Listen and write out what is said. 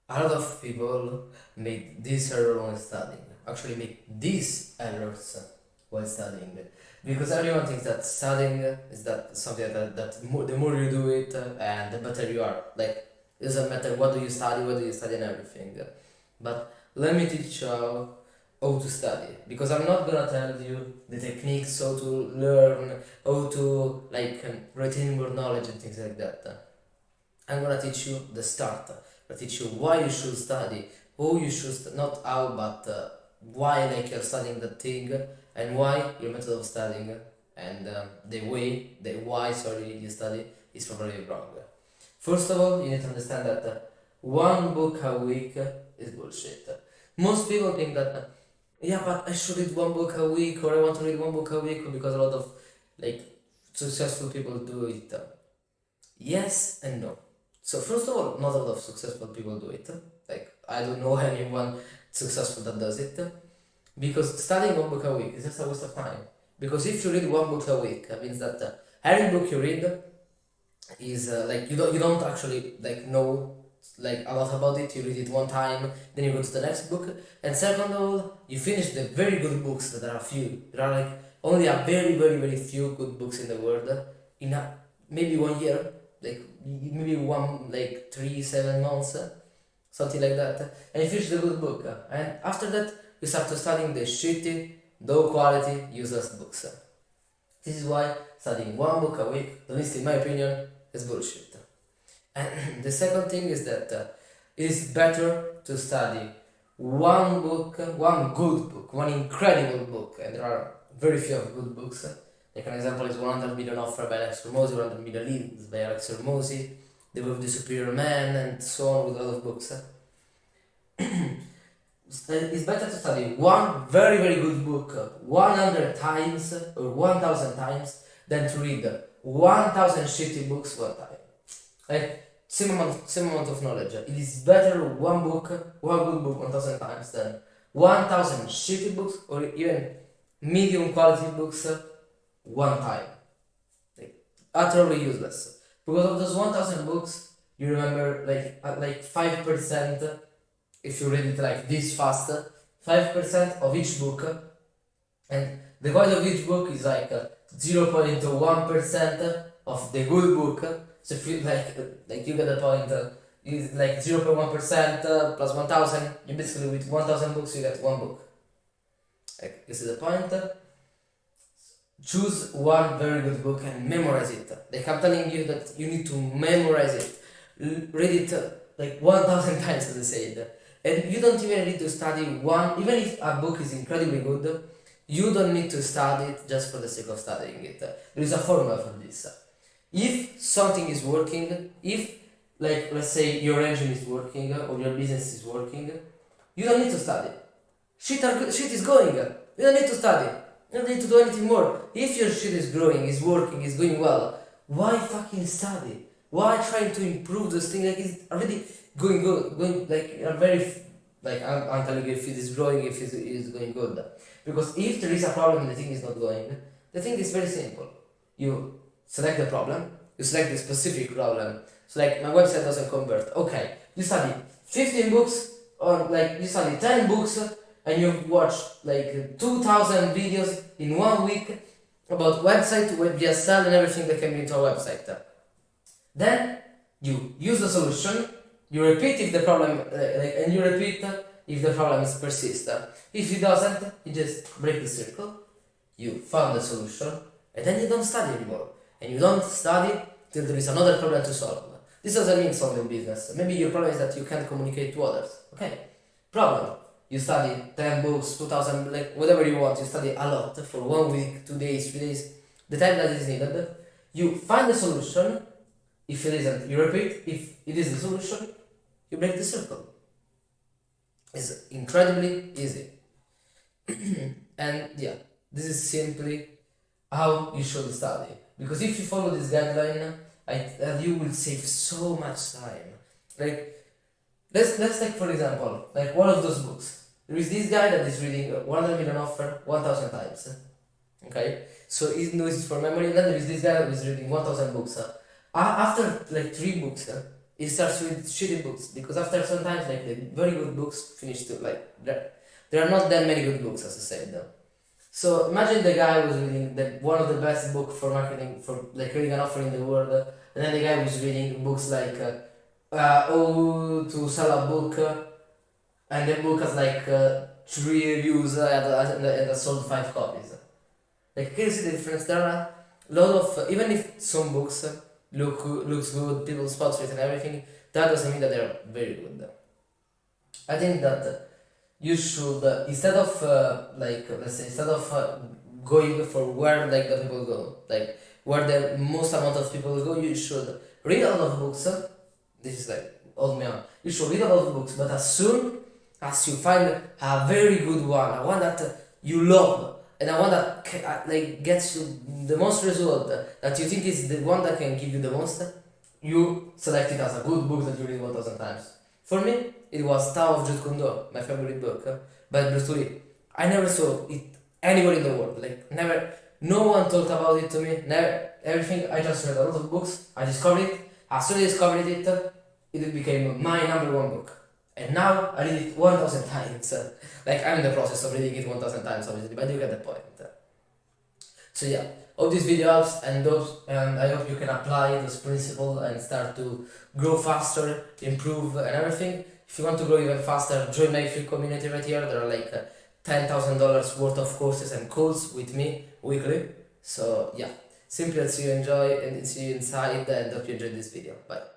A lot of people make this error when studying. Actually, make these errors while studying, because everyone thinks that studying is that something the more you do it and the better you are. Like, it doesn't matter what do you study and everything. But let me teach you how to study, because I'm not gonna tell you the techniques how to learn, how to retain more knowledge and things like that. I'm gonna teach you the start. I teach you why you should study, who you should not how, but why you're studying that thing, and why your method of studying and the why you study is probably wrong. First of all, you need to understand that one book a week is bullshit. Most people think that yeah, but I should read one book a week, or I want to read one book a week because a lot of like successful people do it. Yes and no. So first of all, not a lot of successful people do it. Like, I don't know anyone successful that does it, because studying one book a week is just a waste of time. Because if you read one book a week, that means that every book you read is you don't actually know a lot about it. You read it one time, then you go to the next book, and second of all, you finish the very good books that are few. There are only a very very very few good books in the world in maybe 1 year, maybe 3-7 months, something like that, and you finish the good book, and after that you start to studying the shitty, low quality, useless books. This is why studying one book a week, at least in my opinion, is bullshit. And the second thing is that it is better to study one book, one good book, one incredible book, and there are very few of good books. Like an example is 100 Million Offer by Alex Hormozy, 100 Million Leads by Alex Hormozy, The Book of the Superior Man, and so on with a lot of books. It's better to study one very very good book 100 times or 1000 times than to read 1000 shitty books one time. Like, same amount of knowledge. It is better one good book 1000 times than 1000 shitty books or even medium quality books one time. Like, utterly useless. Because of those 1000 books, you remember like 5%, if you read it like this fast, 5% of each book, and the quality of each book is 0.1% of the good book. So if you you get the point, is 0.1% plus 1000, you basically with 1000 books you get one book. Like, you see the point? Choose one very good book and memorize it. Like, I'm telling you that you need to memorize it. Read it 1000 times, as I said. And you don't even need to study one, even if a book is incredibly good, you don't need to study it just for the sake of studying it. There is a formula for this. If something is working, if let's say your engine is working or your business is working, you don't need to study. Shit is going. You don't need to study. You don't need to do anything more. If your shit is growing, is working, is going well, why fucking study? Why trying to improve those things? Like, it's already going good, I'm telling you, if it is growing, if it is going good. Because if there is a problem and the thing is not going, the thing is very simple. You select the problem, you select the specific problem. So my website doesn't convert. Okay, you study 15 books, or you study 10 books, and you've watched 2000 videos in 1 week about website, web DSL, and everything that can be into a website. Then you use the solution, you repeat if the problem, and you repeat if the problem is persist. If it doesn't, you just break the circle, you found the solution, and then you don't study anymore. And you don't study till there is another problem to solve. This doesn't mean solving business. Maybe your problem is that you can't communicate to others. Okay, problem. You study 10 books, 2000, whatever you want, you study a lot for 1 week, 2 days, 3 days, the time that is needed. You find the solution. If it isn't, you repeat. If it is the solution, you break the circle. It's incredibly easy. And yeah, this is simply how you should study. Because if you follow this guideline, you will save so much time. Let's take for example, one of those books. There is this guy that is reading 100 Million Offer 1000 times. Okay, so he knows it for memory. And then there is this guy that is reading 1000 books. After 3 books, it starts with shitty books because after sometimes like the very good books finish to like there are not that many good books as I said though. So imagine the guy was reading one of the best book for marketing for like creating an offer in the world, and then the guy was reading books like how to sell a book, and the book has like 3 reviews and sold 5 copies. Like can you see the difference? There are a lot of even if some books looks good, people spot it and everything, that doesn't mean that they're very good. I think that you should instead of like let's say instead of going for where like the people go, like where the most amount of people go, you should read a lot of books. This is like old me on. You should read a lot of books, but as soon as you find a very good one, a one that you love, and a one that like gets you the most result, that you think is the one that can give you the most, you select it as a good book that you read 1,000 times. For me, it was Tao of Jeet Kune Do, my favorite book by Bruce Lee. I never saw it anywhere in the world, like never. No one talked about it to me. Never. Everything. I just read a lot of books. I discovered it. As soon as I discovered it, it became my #1 book. And now I read it 1,000 times. Like I'm in the process of reading it 1,000 times, obviously, but you get the point. So yeah, hope this video helps, and I hope you can apply this principle and start to grow faster, improve, and everything. If you want to grow even faster, join my free community right here. There are like $10,000 worth of courses and calls with me weekly. So yeah, simply see you enjoy and see you inside, and hope you enjoyed this video. Bye.